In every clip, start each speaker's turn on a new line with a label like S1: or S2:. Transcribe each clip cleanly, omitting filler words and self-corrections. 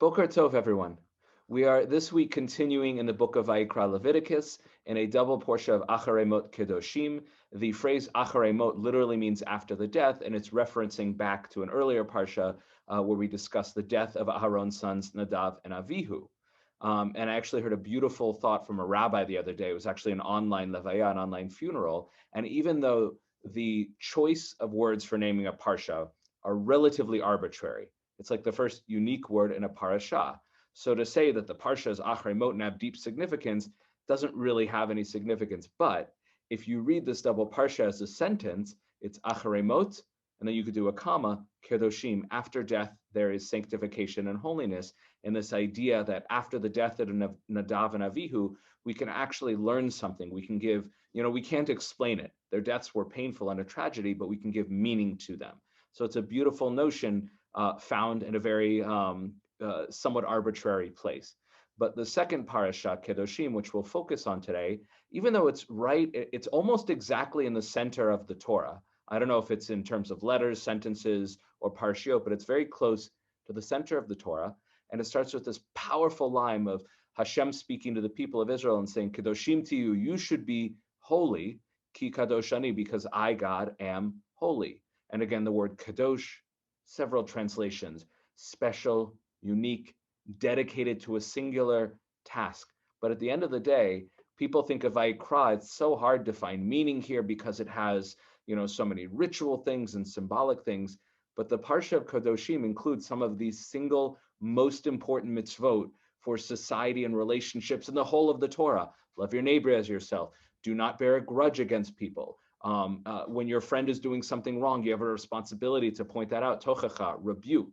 S1: Boker Tov, everyone. We are this week continuing in the book of Vayikra Leviticus in a double portion of Acharei Mot Kedoshim. The phrase Acharei Mot literally means after the death, and it's referencing back to an earlier parsha where we discussed the death of Aharon's sons Nadav and Avihu. And I actually heard a beautiful thought from a rabbi the other day. It was actually an online levaya, an online funeral. And even though the choice of words for naming a parsha are relatively arbitrary, it's like the first unique word in a parasha. So to say that the parsha is Acharei Mot and have deep significance doesn't really have any significance. But if you read this double parsha as a sentence, it's Acharei Mot, and then you could do a comma, Kedoshim. After death, there is sanctification and holiness. And this idea that after the death of Nadav and Avihu, we can actually learn something. We can give, we can't explain it. Their deaths were painful and a tragedy, but we can give meaning to them. So it's a beautiful notion found in a very somewhat arbitrary place. But the second parasha, Kedoshim, which we'll focus on today, even though it's it's almost exactly in the center of the Torah. I don't know if it's in terms of letters, sentences, or parshiot, but it's very close to the center of the Torah. And it starts with this powerful line of Hashem speaking to the people of Israel and saying, Kedoshim to you, you should be holy, ki kadosh ani, because I, God, am holy. And again, the word kadosh, several translations, special, unique, dedicated to a singular task. But at the end of the day, people think of Vayikra, it's so hard to find meaning here because it has, so many ritual things and symbolic things. But the Parsha of Kedoshim includes some of these single most important mitzvot for society and relationships in the whole of the Torah. Love your neighbor as yourself. Do not bear a grudge against people. When your friend is doing something wrong, you have a responsibility to point that out, tochacha, rebuke.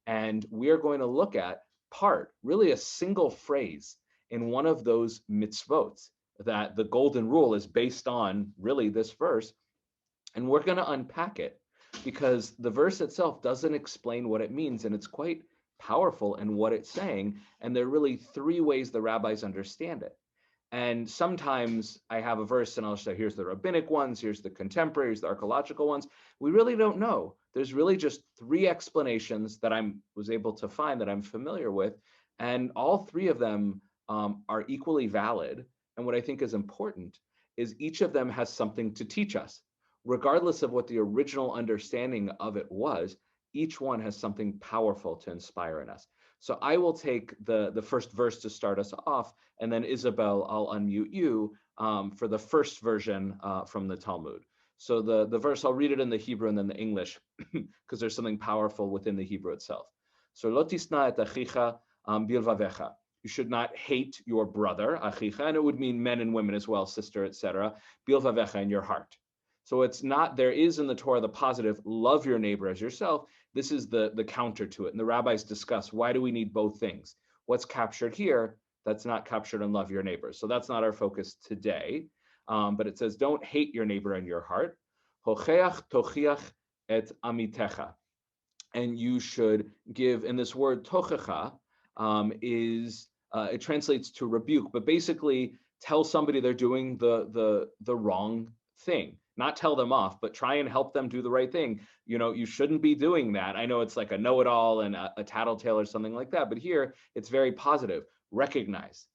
S1: And we are going to look at really a single phrase in one of those mitzvot that the golden rule is based on, really this verse. And we're going to unpack it because the verse itself doesn't explain what it means, and it's quite powerful in what it's saying. And there are really three ways the rabbis understand it. And sometimes I have a verse and I'll say, here's the rabbinic ones, here's the contemporaries, the archaeological ones. We really don't know. There's really just three explanations that I was able to find that I'm familiar with. And all three of them are equally valid. And what I think is important is each of them has something to teach us. Regardless of what the original understanding of it was, each one has something powerful to inspire in us. So I will take the first verse to start us off, and then Isabel, I'll unmute you for the first version from the Talmud. So the verse, I'll read it in the Hebrew and then the English, because there's something powerful within the Hebrew itself. So lo tisna et achicha bilvavecha. You should not hate your brother, achicha, and it would mean men and women as well, sister, etc. Bilvavecha, in your heart. So it's not, there is in the Torah the positive, love your neighbor as yourself. This is the counter to it. And the rabbis discuss, why do we need both things? What's captured here that's not captured in love your neighbor? So that's not our focus today. But it says, don't hate your neighbor in your heart. Hocheach tochiach et amitecha. And you should give, and this word tochecha it translates to rebuke, but basically tell somebody they're doing the wrong thing. Not tell them off, but try and help them do the right thing. You shouldn't be doing that. I know it's like a know-it-all and a tattletale or something like that, but here it's very positive. Recognize,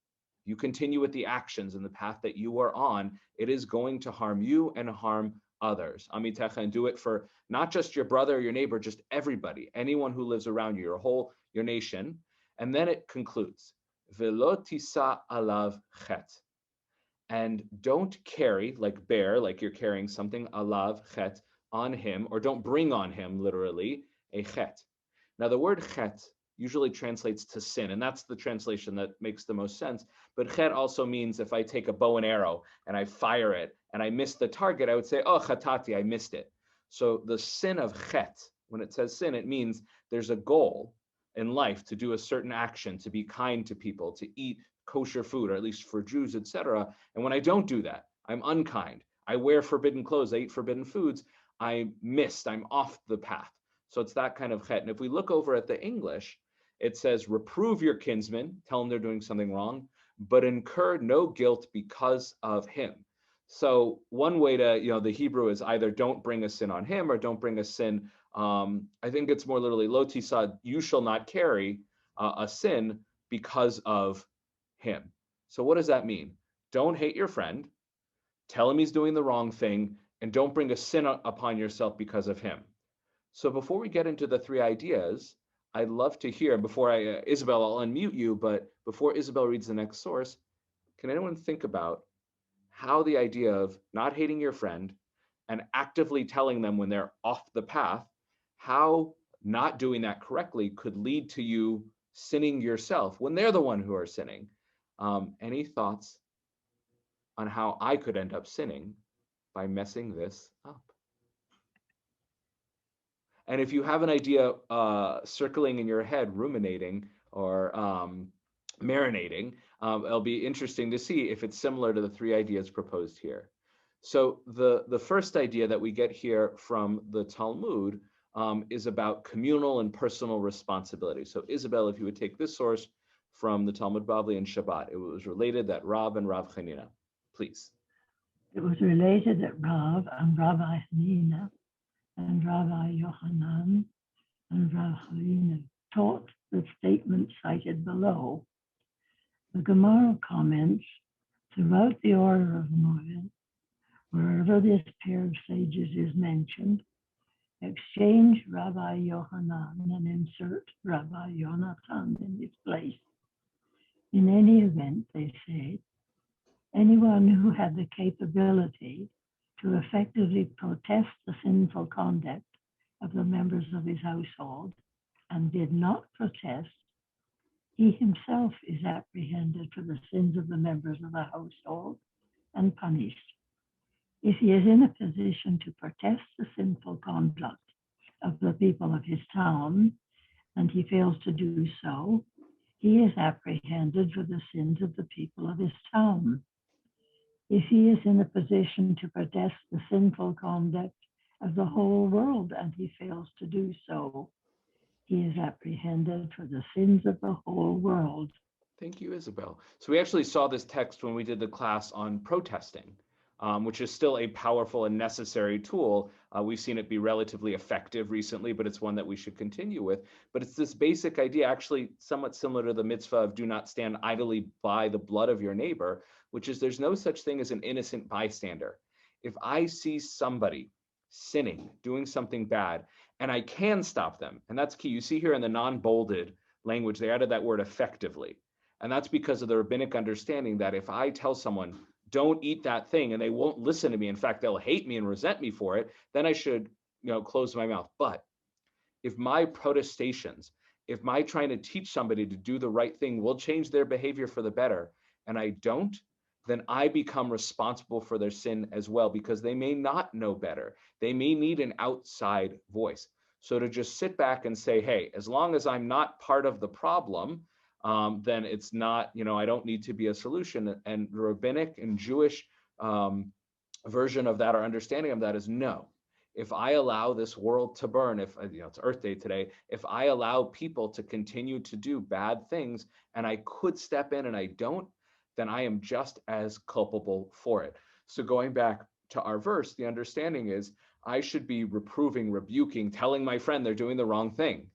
S1: you continue with the actions and the path that you are on, it is going to harm you and harm others. Amitecha, and do it for not just your brother or your neighbor, just everybody, anyone who lives around you, your nation. And then it concludes, Velo tisa alav chet. And don't carry, like bear, like you're carrying something, alav chet, on him, or don't bring on him, literally, a chet. Now the word chet usually translates to sin, and that's the translation that makes the most sense. But chet also means if I take a bow and arrow and I fire it and I miss the target, I would say, oh, chatati, I missed it. So the sin of chet, when it says sin, it means there's a goal in life to do a certain action, to be kind to people, to eat kosher food, or at least for Jews, etc. And when I don't do that, I'm unkind. I wear forbidden clothes, I eat forbidden foods, I'm off the path. So it's that kind of chet. And if we look over at the English, it says, reprove your kinsman, tell them they're doing something wrong, but incur no guilt because of him. So one way to, the Hebrew is either don't bring a sin on him or don't bring a sin. I think it's more literally, lo tisad, you shall not carry a sin because of him. So what does that mean? Don't hate your friend, tell him he's doing the wrong thing, and don't bring a sin upon yourself because of him. So before we get into the three ideas, I'd love to hear, before Isabel, I'll unmute you, but before Isabel reads the next source, can anyone think about how the idea of not hating your friend and actively telling them when they're off the path, how not doing that correctly could lead to you sinning yourself when they're the one who are sinning? Any thoughts on how I could end up sinning by messing this up? And if you have an idea circling in your head, ruminating or marinating, it'll be interesting to see if it's similar to the three ideas proposed here. So the first idea that we get here from the Talmud is about communal and personal responsibility. So Isabel, if you would take this source from the Talmud Bavli and Shabbat, it was related that Rav and Rav Chanina, please.
S2: It was related that Rav and Rabbi Hanina and Rabbi Yochanan and Rav Chanina taught the statement cited below. The Gemara comments, throughout the order of Moed, wherever this pair of sages is mentioned, exchange Rabbi Yochanan and insert Rabbi Yonatan in its place. In any event, they say, anyone who had the capability to effectively protest the sinful conduct of the members of his household and did not protest, he himself is apprehended for the sins of the members of the household and punished. If he is in a position to protest the sinful conduct of the people of his town and he fails to do so, he is apprehended for the sins of the people of his town. If he is in a position to protest the sinful conduct of the whole world and he fails to do so, he is apprehended for the sins of the whole world.
S1: Thank you, Isabel. So we actually saw this text when we did the class on protesting, which is still a powerful and necessary tool. We've seen it be relatively effective recently, but it's one that we should continue with. But it's this basic idea, actually somewhat similar to the mitzvah of do not stand idly by the blood of your neighbor, which is there's no such thing as an innocent bystander. If I see somebody sinning, doing something bad, and I can stop them, and that's key. You see here in the non-bolded language, they added that word effectively. And that's because of the rabbinic understanding that if I tell someone, don't eat that thing, and they won't listen to me, in fact, they'll hate me and resent me for it, then I should, close my mouth. But if my protestations, if my trying to teach somebody to do the right thing will change their behavior for the better, and I don't, then I become responsible for their sin as well, because they may not know better. They may need an outside voice. So to just sit back and say, hey, as long as I'm not part of the problem, then it's not, I don't need to be a solution. And the rabbinic and Jewish version of that or understanding of that is no. If I allow this world to burn, if it's Earth Day today, if I allow people to continue to do bad things and I could step in and I don't, then I am just as culpable for it. So going back to our verse, the understanding is I should be reproving, rebuking, telling my friend they're doing the wrong thing.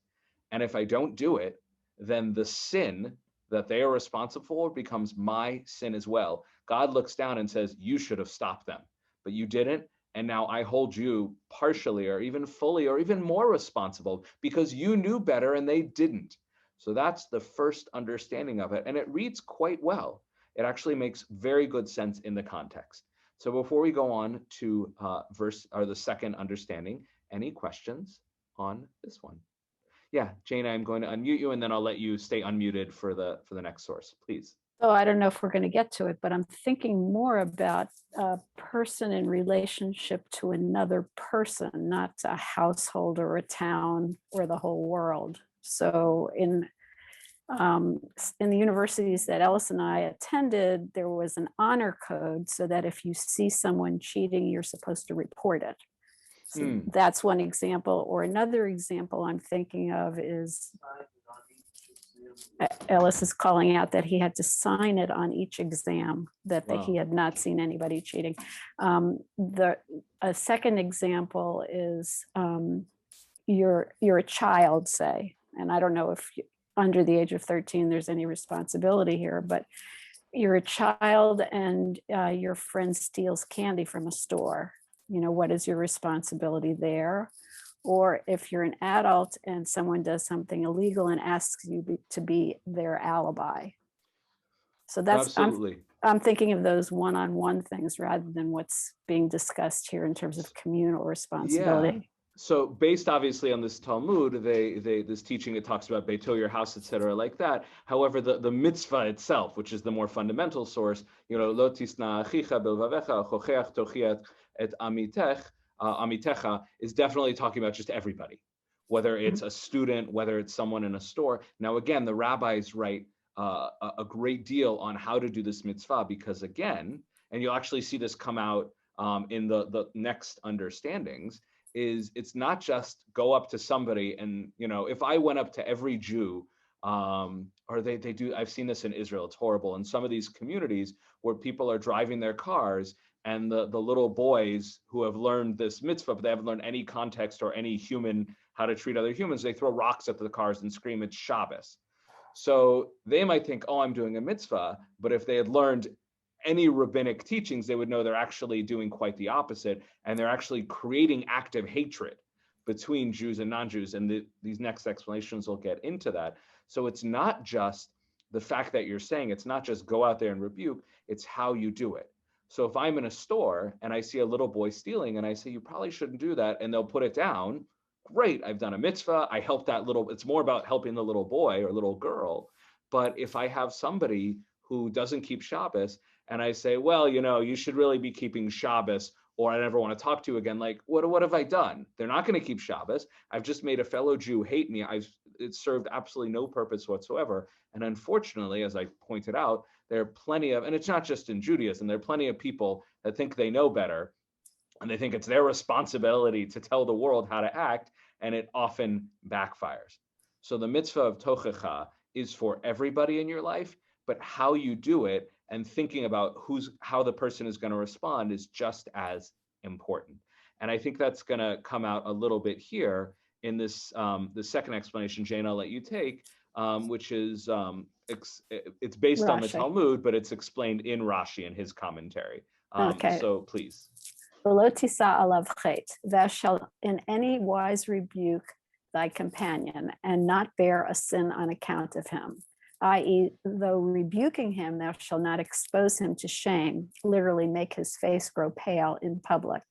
S1: And if I don't do it, then the sin that they are responsible for becomes my sin as well. God looks down and says, you should have stopped them, but you didn't. And now I hold you partially or even fully or even more responsible because you knew better and they didn't. So that's the first understanding of it. And it reads quite well. It actually makes very good sense in the context. So before we go on to the second understanding, any questions on this one? Yeah, Jane, I'm going to unmute you and then I'll let you stay unmuted for the next source, please.
S3: So I don't know if we're going to get to it, but I'm thinking more about a person in relationship to another person, not a household or a town or the whole world. So in the universities that Ellis and I attended, there was an honor code so that if you see someone cheating, you're supposed to report it. So that's one example. Or another example I'm thinking of is Ellis is calling out that he had to sign it on each exam that he had not seen anybody cheating. A second example is you're a child, say, and I don't know if under the age of 13 there's any responsibility here, but you're a child and your friend steals candy from a store. What is your responsibility there? Or if you're an adult and someone does something illegal and asks you to be their alibi. So
S1: Absolutely.
S3: I'm thinking of those one-on-one things rather than what's being discussed here in terms of communal responsibility.
S1: Yeah. So based obviously on this Talmud, this teaching, it talks about Beito, your house, etc., like that. However, the mitzvah itself, which is the more fundamental source, lo tisna achicha bilvavecha chocheach tochiach et amitecha, is definitely talking about just everybody, whether it's a student, whether it's someone in a store. Now, again, the rabbis write a great deal on how to do this mitzvah because, again, and you'll actually see this come out in the next understandings, is it's not just go up to somebody and, if I went up to every Jew, or they do, I've seen this in Israel, it's horrible. In some of these communities where people are driving their cars and the little boys who have learned this mitzvah, but they haven't learned any context or any human, how to treat other humans, they throw rocks at the cars and scream, it's Shabbos. So they might think, oh, I'm doing a mitzvah, but if they had learned any rabbinic teachings, they would know they're actually doing quite the opposite, and they're actually creating active hatred between Jews and non-Jews, and these next explanations will get into that. So it's not just the fact that you're saying, it's not just go out there and rebuke, it's how you do it. So if I'm in a store and I see a little boy stealing and I say, you probably shouldn't do that, and they'll put it down, great, I've done a mitzvah, I helped that little, it's more about helping the little boy or little girl. But if I have somebody who doesn't keep Shabbos, and I say, well, you should really be keeping Shabbos, or I never want to talk to you again, like, what have I done? They're not going to keep Shabbos. I've just made a fellow Jew hate me. It served absolutely no purpose whatsoever. And unfortunately, as I pointed out, there are plenty of, and it's not just in Judaism, there are plenty of people that think they know better, and they think it's their responsibility to tell the world how to act, and it often backfires. So the mitzvah of tochecha is for everybody in your life, but how you do it and thinking about how the person is going to respond is just as important. And I think that's going to come out a little bit here in this the second explanation, Jane, I'll let you take, which is it's based on the Talmud, but it's explained in Rashi in his commentary.
S3: Okay.
S1: So please.
S3: Thou shalt in any wise rebuke thy companion and not bear a sin on account of him, i.e., though rebuking him, thou shalt not expose him to shame, literally make his face grow pale in public,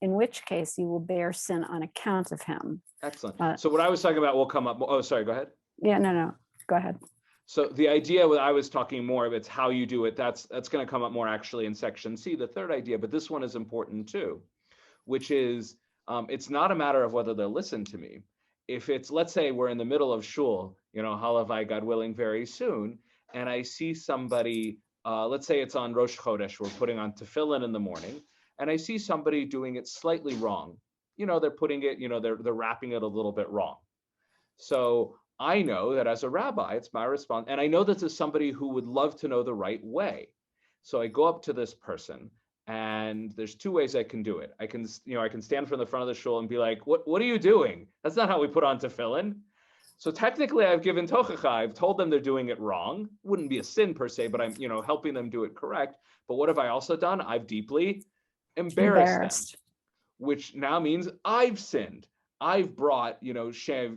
S3: in which case you will bear sin on account of him.
S1: Excellent. So what I was talking about will come up. Oh, sorry, go ahead.
S3: Yeah, no, go ahead.
S1: So the idea what I was talking more of, it's how you do it. That's going to come up more actually in section C, the third idea, but this one is important too, which is it's not a matter of whether they'll listen to me. If it's, let's say we're in the middle of shul, halavai, God willing, very soon, and I see somebody, let's say it's on Rosh Chodesh, we're putting on tefillin in the morning, and I see somebody doing it slightly wrong. They're putting it, they're wrapping it a little bit wrong. So I know that as a rabbi, it's my response, and I know this is somebody who would love to know the right way. So I go up to this person, and there's two ways I can do it. I can stand from the front of the shul and be like, what are you doing? That's not how we put on tefillin. So technically I've given tochecha, I've told them they're doing it wrong. Wouldn't be a sin per se, but I'm, helping them do it correct. But what have I also done? I've deeply embarrassed them, which now means I've sinned. I've brought,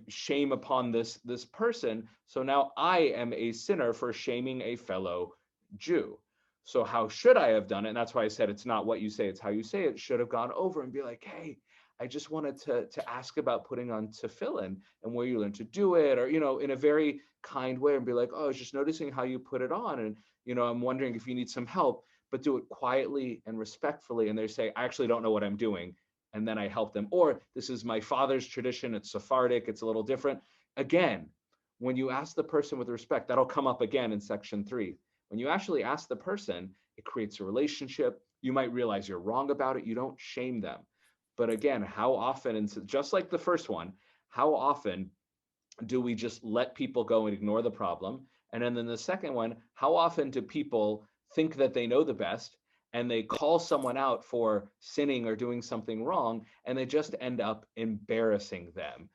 S1: shame upon this person. So now I am a sinner for shaming a fellow Jew. So how should I have done it? And that's why I said it's not what you say, it's how you say it. Should have gone over and be like, hey, I just wanted to ask about putting on tefillin and where you learned to do it, or, in a very kind way, and be like, oh, I was just noticing how you put it on. And, I'm wondering if you need some help, but do it quietly and respectfully. And they say, I actually don't know what I'm doing. And then I help them. Or this is my father's tradition. It's Sephardic. It's a little different. Again, when you ask the person with respect, that'll come up again in section 3. When you actually ask the person, it creates a relationship. You might realize you're wrong about it. You don't shame them. But again, how often, and just like the first one, how often do we just let people go and ignore the problem? And then the second one, how often do people think that they know the best and they call someone out for sinning or doing something wrong, and they just end up embarrassing them?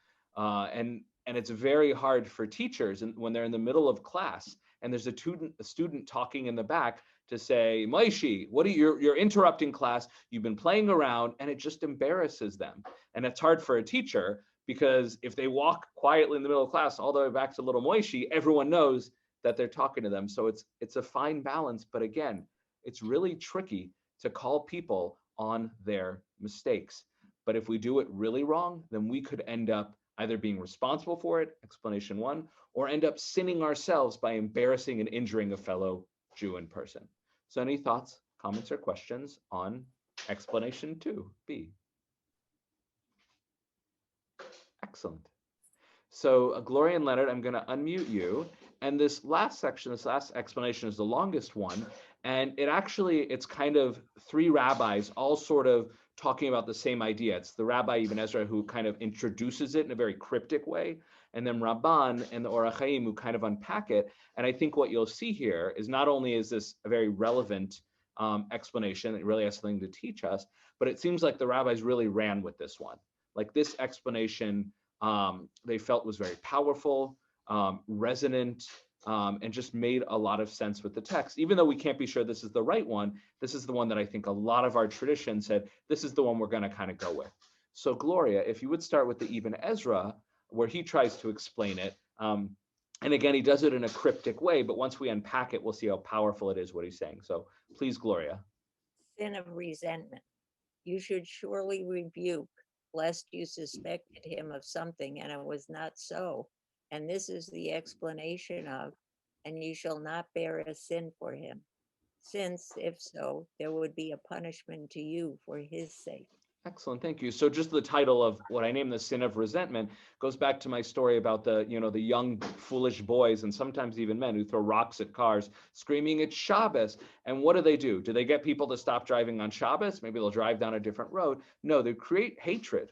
S1: And it's very hard for teachers when they're in the middle of class and there's a student talking in the back to say, Maishi, you're interrupting class, you've been playing around, and it just embarrasses them. And it's hard for a teacher because if they walk quietly in the middle of class all the way back to little Maishi, everyone knows that they're talking to them. So it's a fine balance, but again, it's really tricky to call people on their mistakes. But if we do it really wrong, then we could end up either being responsible for it, explanation one, or end up sinning ourselves by embarrassing and injuring a fellow Jew in person. So any thoughts, comments, or questions on explanation 2b? Excellent. So Gloria and Leonard, I'm going to unmute you. And this last section, this last explanation is the longest one. And it's kind of three rabbis all sort of talking about the same idea. It's the Rabbi Ibn Ezra who kind of introduces it in a very cryptic way, and then Ramban and the Or HaChaim who kind of unpack it. And I think what you'll see here is not only is this a very relevant explanation that really has something to teach us, but it seems like the rabbis really ran with this one. Like this explanation they felt was very powerful, resonant, and just made a lot of sense with the text. Even though we can't be sure this is the right one, this is the one that I think a lot of our tradition said, this is the one we're going to kind of go with. So Gloria, if you would start with the Ibn Ezra, where he tries to explain it. And again, he does it in a cryptic way, but once we unpack it, we'll see how powerful it is, what he's saying. So please, Gloria.
S4: Sin of resentment. You should surely rebuke, lest you suspected him of something, and it was not so. And this is the explanation of, and you shall not bear a sin for him, since, if so, there would be a punishment to you for his sake.
S1: Excellent, thank you. So just the title of what I named the sin of resentment goes back to my story about the young foolish boys and sometimes even men who throw rocks at cars, screaming it's Shabbos. And what do? Do they get people to stop driving on Shabbos? Maybe they'll drive down a different road. No, they create hatred.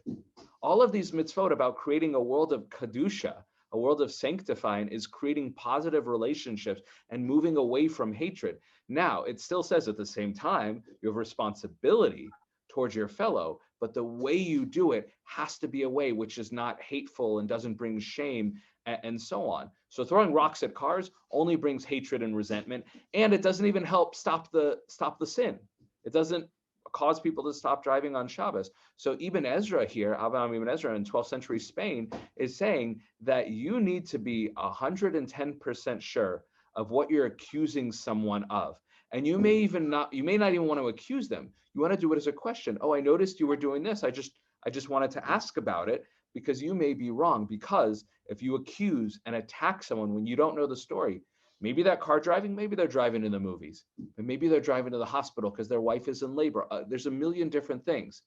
S1: All of these mitzvot about creating a world of kedusha, a world of sanctifying, is creating positive relationships and moving away from hatred. Now, it still says at the same time, you have responsibility towards your fellow, but the way you do it has to be a way which is not hateful and doesn't bring shame and so on. So throwing rocks at cars only brings hatred and resentment, and it doesn't even help stop the sin. It doesn't cause people to stop driving on Shabbos. So Ibn Ezra here, Avraham Ibn Ezra in 12th century Spain, is saying that you need to be 110% sure of what you're accusing someone of. And you may not even want to accuse them. You want to do it as a question. Oh, I noticed you were doing this. I just wanted to ask about it, because you may be wrong. Because if you accuse and attack someone when you don't know the story, maybe that car driving, maybe they're driving to the movies, and maybe they're driving to the hospital because their wife is in labor. There's a million different things.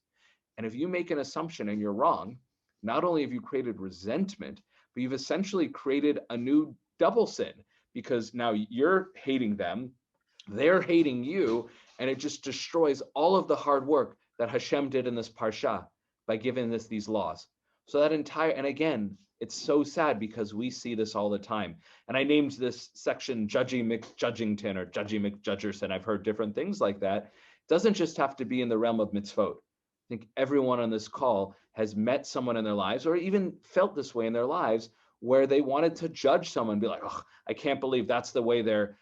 S1: And if you make an assumption and you're wrong, not only have you created resentment, but you've essentially created a new double sin, because now you're hating them, they're hating you, and it just destroys all of the hard work that Hashem did in this parsha by giving us these laws. So that and again, it's so sad because we see this all the time. And I named this section Judgy McJudgington or Judgy McJudgerson. I've heard different things like that. It doesn't just have to be in the realm of mitzvot. I think everyone on this call has met someone in their lives, or even felt this way in their lives, where they wanted to judge someone, be like, oh, I can't believe that's the way they're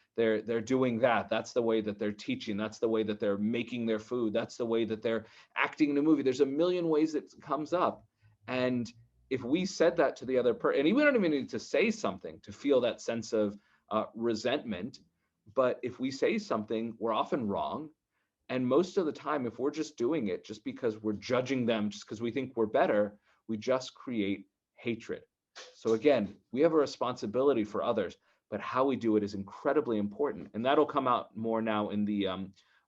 S1: doing that. That's the way that they're teaching. That's the way that they're making their food. That's the way that they're acting in a movie. There's a million ways it comes up. And if we said that to the other person, and we don't even need to say something to feel that sense of resentment, but if we say something, we're often wrong. And most of the time, if we're just doing it just because we're judging them, just because we think we're better, we just create hatred. So again, we have a responsibility for others, but how we do it is incredibly important. And that'll come out more now in the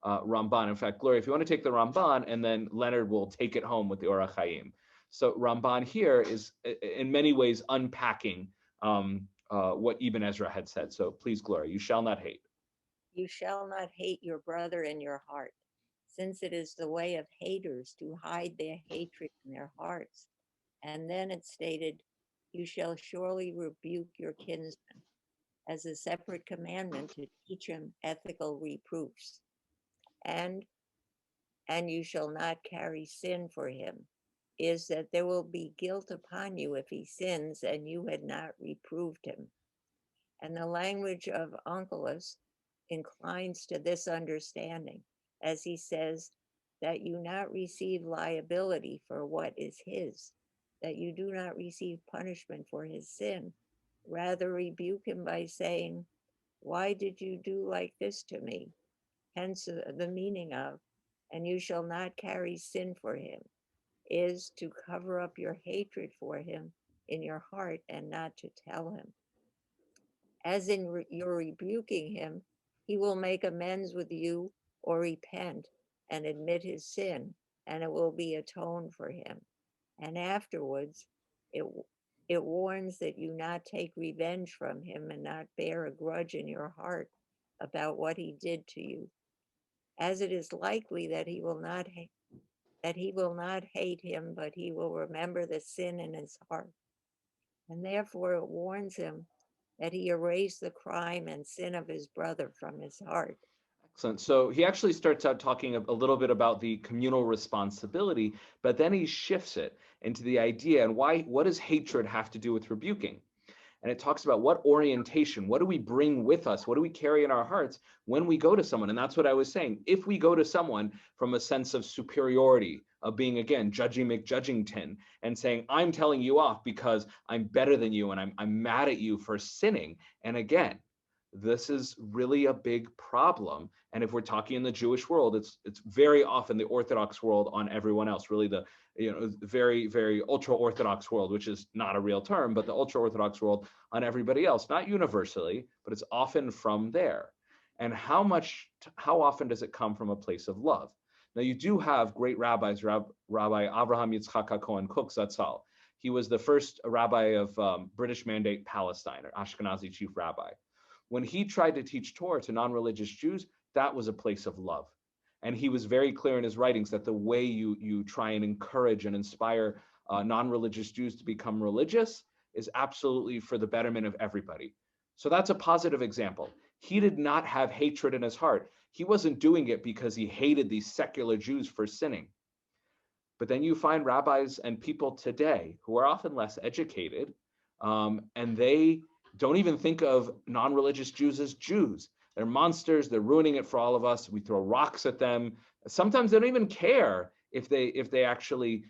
S1: Ramban. In fact, Gloria, if you want to take the Ramban, and then Leonard will take it home with the Or HaChaim. So Ramban here is in many ways unpacking what Ibn Ezra had said. So please, Gloria, you shall not hate.
S4: You shall not hate your brother in your heart, since it is the way of haters to hide their hatred in their hearts. And then it stated, you shall surely rebuke your kinsman, as a separate commandment to teach him ethical reproofs. And you shall not carry sin for him, is that there will be guilt upon you if he sins and you had not reproved him. And the language of Onkelos inclines to this understanding, as he says, that you not receive liability for what is his, that you do not receive punishment for his sin. Rather rebuke him by saying, why did you do like this to me? Hence the meaning of, and you shall not carry sin for him, is to cover up your hatred for him in your heart and not to tell him. As in your rebuking him, he will make amends with you or repent and admit his sin, and it will be atoned for him. And afterwards, it warns that you not take revenge from him and not bear a grudge in your heart about what he did to you, as it is likely that he will not hate him, but he will remember the sin in his heart. And therefore it warns him that he erase the crime and sin of his brother from his heart.
S1: Excellent. So he actually starts out talking a little bit about the communal responsibility, but then he shifts it into the idea and what does hatred have to do with rebuking? And it talks about what orientation, what do we bring with us? What do we carry in our hearts when we go to someone? And that's what I was saying. If we go to someone from a sense of superiority, of being, again, judgy McJudgington, and saying, I'm telling you off because I'm better than you and I'm mad at you for sinning. And again, this is really a big problem. And if we're talking in the Jewish world, it's very often the Orthodox world on everyone else, really the very, very ultra-Orthodox world, which is not a real term, but the ultra-Orthodox world on everybody else, not universally, but it's often from there. And how often does it come from a place of love? Now, you do have great rabbis, Rabbi Avraham Yitzchak HaKohen Kook Zatzal. He was the first rabbi of British Mandate Palestine, or Ashkenazi chief rabbi. When he tried to teach Torah to non-religious Jews, that was a place of love. And he was very clear in his writings that the way you try and encourage and inspire non-religious Jews to become religious is absolutely for the betterment of everybody. So that's a positive example. He did not have hatred in his heart. He wasn't doing it because he hated these secular Jews for sinning. But then you find rabbis and people today who are often less educated, and they don't even think of non-religious Jews as Jews. They're monsters. They're ruining it for all of us. We throw rocks at them. Sometimes they don't even care if they actually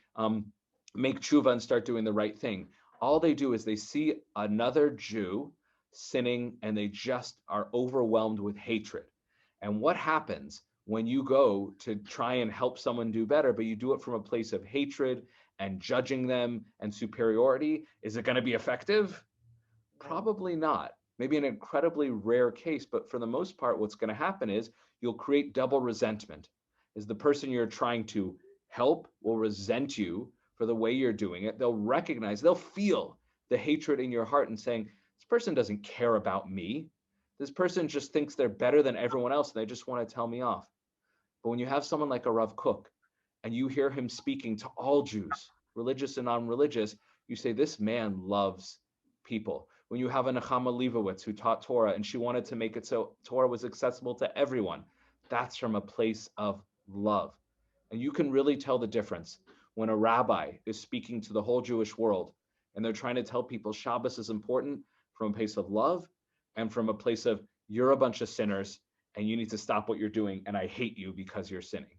S1: make tshuva and start doing the right thing. All they do is they see another Jew sinning and they just are overwhelmed with hatred. And what happens when you go to try and help someone do better, but you do it from a place of hatred and judging them and superiority? Is it going to be effective? Probably not. Maybe an incredibly rare case, but for the most part, what's going to happen is you'll create double resentment. Is the person you're trying to help will resent you for the way you're doing it. They'll feel the hatred in your heart and saying, this person doesn't care about me. This person just thinks they're better than everyone else and they just want to tell me off. But when you have someone like a Rav Kook and you hear him speaking to all Jews, religious and non-religious, you say, this man loves people. When you have a Nechama Leibowitz who taught Torah and she wanted to make it so Torah was accessible to everyone, that's from a place of love. And you can really tell the difference when a rabbi is speaking to the whole Jewish world and they're trying to tell people Shabbos is important from a place of love and from a place of you're a bunch of sinners and you need to stop what you're doing and I hate you because you're sinning.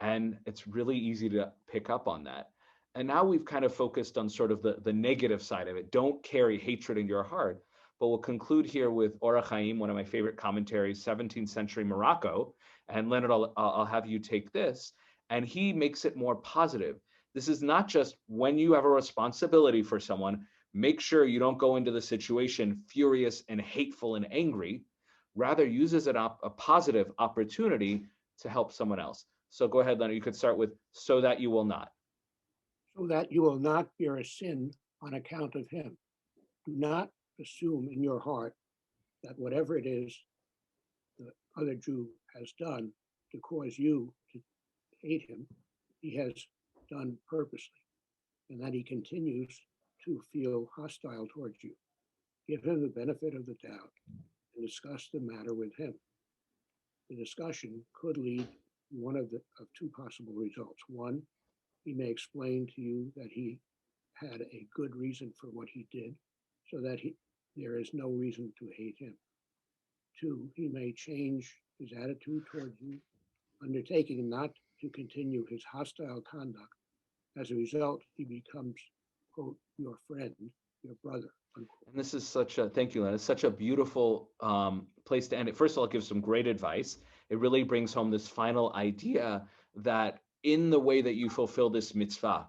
S1: And it's really easy to pick up on that. And now we've kind of focused on sort of the negative side of it. Don't carry hatred in your heart. But we'll conclude here with Orach Chaim, one of my favorite commentaries, 17th century Morocco. And Leonard, I'll have you take this. And he makes it more positive. This is not just when you have a responsibility for someone, make sure you don't go into the situation furious and hateful and angry. Rather, use it as a positive opportunity to help someone else. So go ahead, Leonard. You could start with, so that you will not.
S5: So that you will not bear a sin on account of him. Do not assume in your heart that whatever it is the other Jew has done to cause you to hate him, he has done purposely, and that he continues to feel hostile towards you. Give him the benefit of the doubt and discuss the matter with him. The discussion could lead one of two possible results. One, he may explain to you that he had a good reason for what he did, so that there is no reason to hate him. 2, he may change his attitude towards you, undertaking not to continue his hostile conduct. As a result, he becomes, quote, your friend, your brother, unquote.
S1: And this is such a, thank you, Len. It's such a beautiful place to end it. First of all, it gives some great advice. It really brings home this final idea that in the way that you fulfill this mitzvah,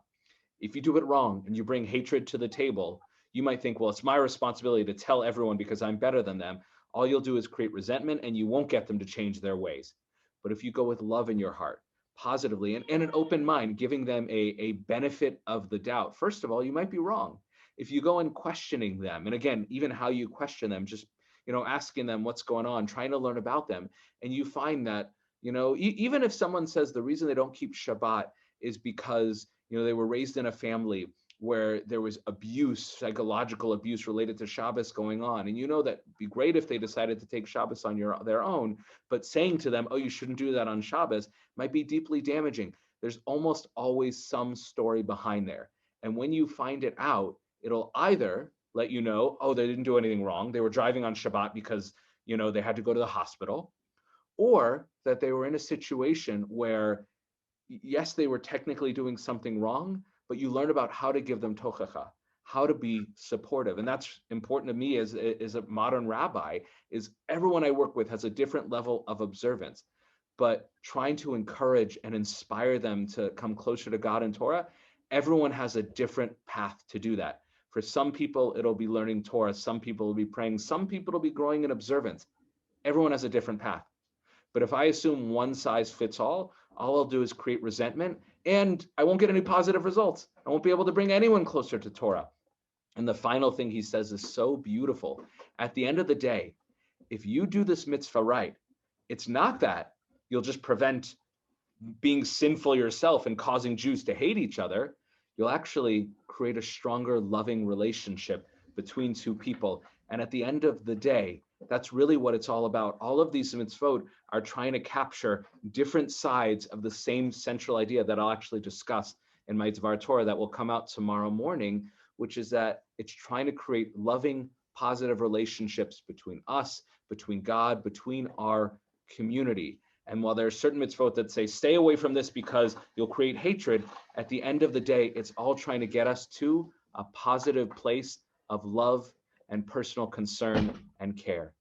S1: if you do it wrong and you bring hatred to the table, you might think, well, it's my responsibility to tell everyone because I'm better than them. All you'll do is create resentment and you won't get them to change their ways. But if you go with love in your heart, positively, and an open mind, giving them a benefit of the doubt, first of all, you might be wrong. If you go in questioning them, and again, even how you question them, just, asking them what's going on, trying to learn about them, and you find that, even if someone says the reason they don't keep Shabbat is because, they were raised in a family where there was abuse, psychological abuse related to Shabbos going on. And that it'd be great if they decided to take Shabbos on their own, but saying to them, oh, you shouldn't do that on Shabbos might be deeply damaging. There's almost always some story behind there. And when you find it out, it'll either let you know, oh, they didn't do anything wrong. They were driving on Shabbat because, they had to go to the hospital, or that they were in a situation where, yes, they were technically doing something wrong, but you learn about how to give them tochacha, how to be supportive. And that's important to me as a modern rabbi, is everyone I work with has a different level of observance, but trying to encourage and inspire them to come closer to God and Torah, everyone has a different path to do that. For some people, it'll be learning Torah. Some people will be praying. Some people will be growing in observance. Everyone has a different path. But if I assume one size fits all I'll do is create resentment, and I won't get any positive results. I won't be able to bring anyone closer to Torah. And the final thing he says is so beautiful. At the end of the day, if you do this mitzvah right, it's not that you'll just prevent being sinful yourself and causing Jews to hate each other. You'll actually create a stronger, loving relationship between two people. And at the end of the day, that's really what it's all about. All of these mitzvot are trying to capture different sides of the same central idea that I'll actually discuss in my Dvar Torah that will come out tomorrow morning, which is that it's trying to create loving, positive relationships between us, between God, between our community. And while there are certain mitzvot that say, stay away from this because you'll create hatred, at the end of the day, it's all trying to get us to a positive place of love and personal concern and care.